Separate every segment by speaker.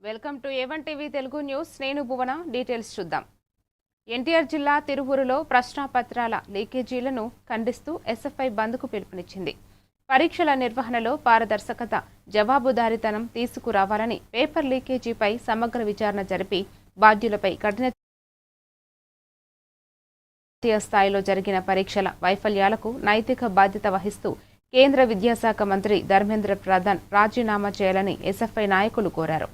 Speaker 1: Welcome to A1 TV Telugu news. నేను భువన. Details చూద్దాం. ఎన్టీఆర్ జిల్లా తిరువూరులో ప్రశ్నాపత్రాల లీకేజీలను ఖండిస్తూ ఎస్ఎఫ్ఐ బంద్కు పిలుపునిచ్చింది. పరీక్షల నిర్వహణలో పారదర్శకత, జవాబుదారీతనం తీసుకురావాలని, పేపర్ లీకేజీపై సమగ్ర విచారణ జరిపి బాధ్యులపై కఠిన స్థాయిలో జరిగిన పరీక్షల వైఫల్యాలకు నైతిక బాధ్యత వహిస్తూ కేంద్ర విద్యాశాఖ మంత్రి ధర్మేంద్ర ప్రధాన్ రాజీనామా చేయాలని ఎస్ఎఫ్ఐ నాయకులు కోరారు.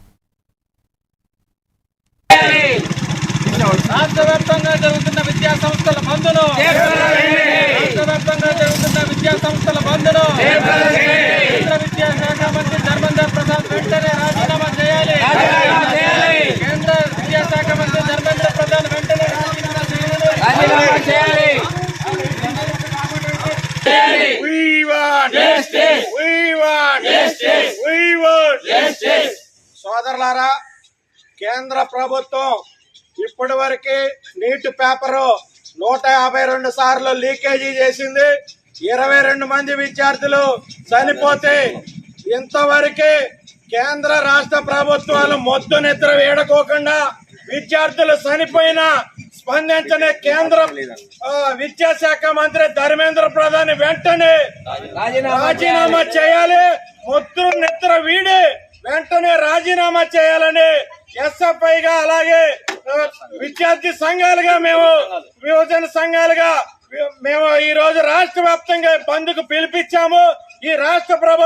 Speaker 2: రాష్ట్రవ్యాప్తంగా జరుగుతున్న విద్యా సంస్థల బంద్ను కేంద్ర విద్యాశాఖ మంత్రి ధర్మేంద్ర ప్రధాన్ వెంటనే రాజీనామా చేయాలి. కేంద్ర విద్యాశాఖ మంత్రి ధర్మేంద్ర ప్రధాన్ వెంటనే రాజీనామా చేయాలి.
Speaker 3: సోదరులారా, కేంద్ర ప్రభుత్వం ఇప్పటి వరకు నీట్ పేపరు 152 సార్లు లీకేజీ చేసింది. 22 మంది విద్యార్థులు చనిపోతే ఇంతవరకు కేంద్ర రాష్ట్ర ప్రభుత్వాలు మొద్దు నిద్ర వేడుకోకుండా విద్యార్థులు చనిపోయినా స్పందించని కేంద్ర విద్యాశాఖ మంత్రి ధర్మేంద్ర ప్రధాన్ వెంటనే రాజీనామా చేయాలి. మొద్దు నిద్ర వీడి వెంటనే రాజీనామా చేయాలని ఎస్ఎఫ్ఐగా, అలాగే విద్యార్థి సంఘాలుగా, మేము యువజన సంఘాలుగా మేము ఈ రోజు రాష్ట్ర వ్యాప్తంగా బంద్కు పిలిపించాము. ఈ రాష్ట్ర ప్రభుత్వం